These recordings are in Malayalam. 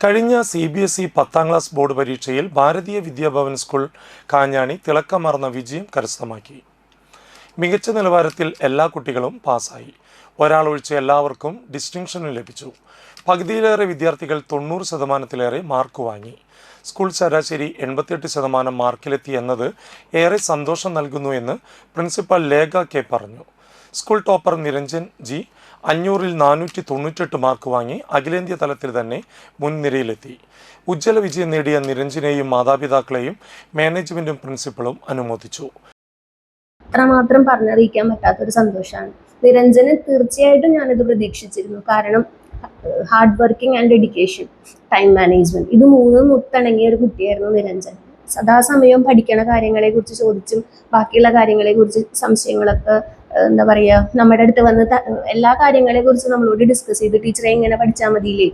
കഴിഞ്ഞ CBSE 10ാം ക്ലാസ് ബോർഡ് പരീക്ഷയിൽ ഭാരതീയ വിദ്യാഭവൻ സ്കൂൾ കാഞ്ഞാണി തിളക്കമാർന്ന വിജയം കരസ്ഥമാക്കി. മികച്ച നിലവാരത്തിൽ എല്ലാ കുട്ടികളും പാസ്സായി. ഒരാളൊഴിച്ച് എല്ലാവർക്കും ഡിസ്റ്റിങ്ഷനും ലഭിച്ചു. പകുതിയിലേറെ വിദ്യാർത്ഥികൾ 90% മാർക്ക് വാങ്ങി. സ്കൂൾ ശരാശരി 88% മാർക്കിലെത്തി എന്നത് ഏറെ സന്തോഷം നൽകുന്നു എന്ന് പ്രിൻസിപ്പൽ ലേഖ കെ പറഞ്ഞു. സ്കൂൾ ടോപ്പർ നിരഞ്ജൻ ജി 500-ൽ 498 മാർക്ക് വാങ്ങി അഖിലേന്ത്യാ തലത്തിൽ തന്നെ മുൻനിരയിലെത്തി. ഉജ്ജ്വല വിജയം നേടിയ നിരഞ്ജനെയും മാതാപിതാക്കളെയും മാനേജ്മെന്റും പ്രിൻസിപ്പളും അനുമോദിച്ചു. അത്രമാത്രം പറഞ്ഞറിയിക്കാൻ പറ്റാത്തൊരു സന്തോഷമാണ്. നിരഞ്ജന് തീർച്ചയായിട്ടും ഞാനിത് പ്രതീക്ഷിച്ചിരുന്നു. കാരണം hard working and dedication, time management, ഇത് മൂന്നും ഒത്തിണങ്ങിയ ഒരു കുട്ടിയായിരുന്നു നിരഞ്ജൻ. സദാസമയം പഠിക്കണ കാര്യങ്ങളെ കുറിച്ച് ചോദിച്ചും ബാക്കിയുള്ള കാര്യങ്ങളെ കുറിച്ച് സംശയങ്ങളൊക്കെ എന്താ പറയുക, നമ്മുടെ അടുത്ത് വന്ന് എല്ലാ കാര്യങ്ങളെ കുറിച്ച് നമ്മളോട് ഡിസ്കസ് ചെയ്ത് ടീച്ചറെ ഇങ്ങനെ പഠിച്ചാൽ മതിയില്ലേ,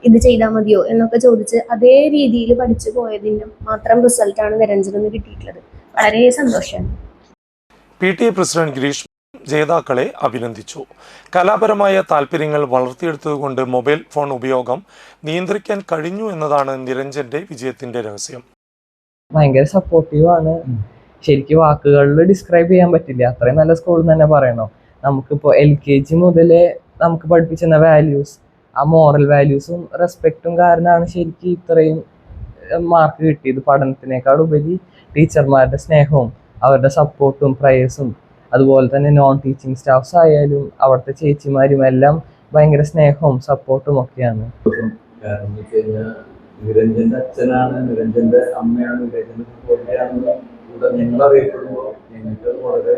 ഇത് ചെയ്താൽ മതിയോ എന്നൊക്കെ ചോദിച്ച് അതേ രീതിയിൽ പഠിച്ചു പോയതിൻ്റെ മാത്രം റിസൾട്ടാണ് നിരഞ്ജന് കിട്ടിയിട്ടുള്ളത്. വളരെ സന്തോഷമാണ്. PTA പ്രസിഡന്റ് ഗിരീഷ് ജേതാക്കളെ അഭിനന്ദിച്ചു. കലാപരമായ താല്പര്യങ്ങൾ വളർത്തിയെടുത്തതുകൊണ്ട് മൊബൈൽ ഫോൺ ഉപയോഗം നിയന്ത്രിക്കാൻ കഴിഞ്ഞു എന്നതാണ് നിരഞ്ജന്റെ വിജയത്തിന്റെ രഹസ്യം. ഭയങ്കര സപ്പോർട്ടീവാണ്. ശരിക്കും വാക്കുകളിൽ ഡിസ്ക്രൈബ് ചെയ്യാൻ പറ്റില്ല, അത്രയും നല്ല സ്കൂൾ തന്നെ പറയണോ. നമുക്കിപ്പോൾ LKG മുതലേ നമുക്ക് പഠിപ്പിച്ചിരുന്ന വാല്യൂസ്, ആ മോറൽ വാല്യൂസും റെസ്പെക്റ്റും കാരണമാണ് ശരിക്കും ഇത്രയും മാർക്ക് കിട്ടിയത്. പഠനത്തിനേക്കാൾ ഉപരി ടീച്ചർമാരുടെ സ്നേഹവും അവരുടെ സപ്പോർട്ടും പ്രയേഴ്സും, അതുപോലെ തന്നെ നോൺ ടീച്ചിങ് സ്റ്റാഫ്സ് ആയാലും അവിടുത്തെ ചേച്ചിമാരും എല്ലാം ഭയങ്കര സ്നേഹവും സപ്പോർട്ടും ഒക്കെയാണ്. നിരഞ്ജന്റെ അച്ഛനാണ്, നിരഞ്ജന്റെ അമ്മയാണ്, നിരഞ്ജന്റെ സഹോദരിയാണെന്ന് ഞങ്ങളറിയപ്പെടുമ്പോൾ ഞങ്ങൾക്ക് വളരെ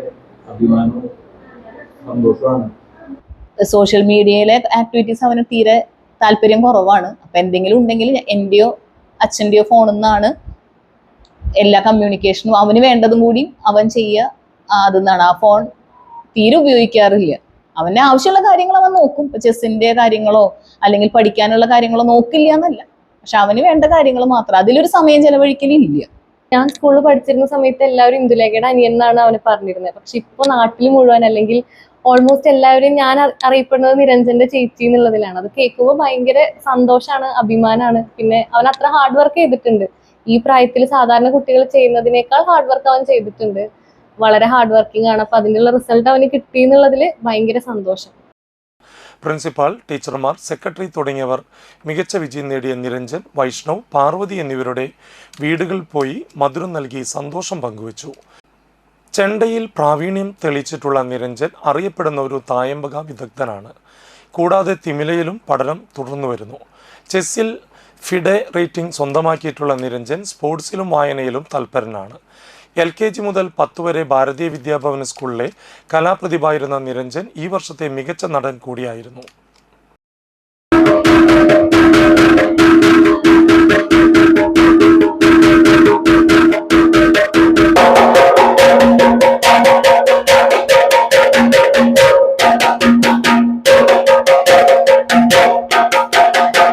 അഭിമാനവും സന്തോഷമാണ്. സോഷ്യൽ മീഡിയയിലെ ആക്ടിവിറ്റീസ് അവന് തീരെ താല്പര്യം കുറവാണ്. അപ്പം എന്തെങ്കിലും ഉണ്ടെങ്കിൽ എൻ്റെയോ അച്ഛൻ്റെയോ ഫോണിൽ നിന്നാണ് എല്ലാ കമ്മ്യൂണിക്കേഷനും. അവന് വേണ്ടതും കൂടി അവൻ ചെയ്യുക അതെന്നാണ്. ആ ഫോൺ തീരെ ഉപയോഗിക്കാറില്ല. അവൻ്റെ ആവശ്യമുള്ള കാര്യങ്ങൾ അവൻ നോക്കും. ഇപ്പം ചെസ്സിൻ്റെ കാര്യങ്ങളോ അല്ലെങ്കിൽ പഠിക്കാനുള്ള കാര്യങ്ങളോ നോക്കില്ല എന്നല്ല, പക്ഷെ അവന് വേണ്ട കാര്യങ്ങൾ മാത്രം. അതിലൊരു സമയം ചെലവഴിക്കലില്ല. ഞാൻ സ്കൂളിൽ പഠിച്ചിരുന്ന സമയത്ത് എല്ലാവരും ഇന്ദുലേഖയുടെ അനിയൻ എന്നാണ് അവന് പറഞ്ഞിരുന്നത്. പക്ഷെ ഇപ്പൊ നാട്ടിൽ മുഴുവൻ അല്ലെങ്കിൽ ഓൾമോസ്റ്റ് എല്ലാവരും ഞാൻ അറിയപ്പെടുന്നത് നിരഞ്ജന്റെ ചേച്ചി എന്നുള്ളതിലാണ്. അത് കേൾക്കുമ്പോൾ ഭയങ്കര സന്തോഷമാണ്, അഭിമാനമാണ്. പിന്നെ അവൻ അത്ര ഹാർഡ് വർക്ക് ചെയ്തിട്ടുണ്ട്. ഈ പ്രായത്തിൽ സാധാരണ കുട്ടികൾ ചെയ്യുന്നതിനേക്കാൾ ഹാർഡ് വർക്ക് അവൻ ചെയ്തിട്ടുണ്ട്. വളരെ ഹാർഡ് വർക്കിംഗ് ആണ്. അപ്പൊ അതിനുള്ള റിസൾട്ട് അവന് കിട്ടി എന്നുള്ളതിൽ ഭയങ്കര സന്തോഷം. പ്രിൻസിപ്പാൾ, ടീച്ചർമാർ, സെക്രട്ടറി തുടങ്ങിയവർ മികച്ച വിജയം നേടിയ നിരഞ്ജൻ, വൈഷ്ണവ്, പാർവതി എന്നിവരുടെ വീടുകളിൽ പോയി മധുരം നൽകി സന്തോഷം പങ്കുവച്ചു. ചെണ്ടയിൽ പ്രാവീണ്യം തെളിയിച്ചിട്ടുള്ള നിരഞ്ജൻ അറിയപ്പെടുന്ന ഒരു തായമ്പക വിദഗ്ധനാണ്. കൂടാതെ തിമിലയിലും പഠനം തുടർന്നു വരുന്നു. ചെസ്സിൽ ഫിഡെ റേറ്റിംഗ് സ്വന്തമാക്കിയിട്ടുള്ള നിരഞ്ജൻ സ്പോർട്സിലും വായനയിലും തൽപരനാണ്. LKG മുതൽ 10 വരെ ഭാരതീയ വിദ്യാഭവൻ സ്കൂളിലെ കലാപ്രതിഭയായിരുന്ന നിരഞ്ജൻ ഈ വർഷത്തെ മികച്ച നടൻ കൂടിയായിരുന്നു.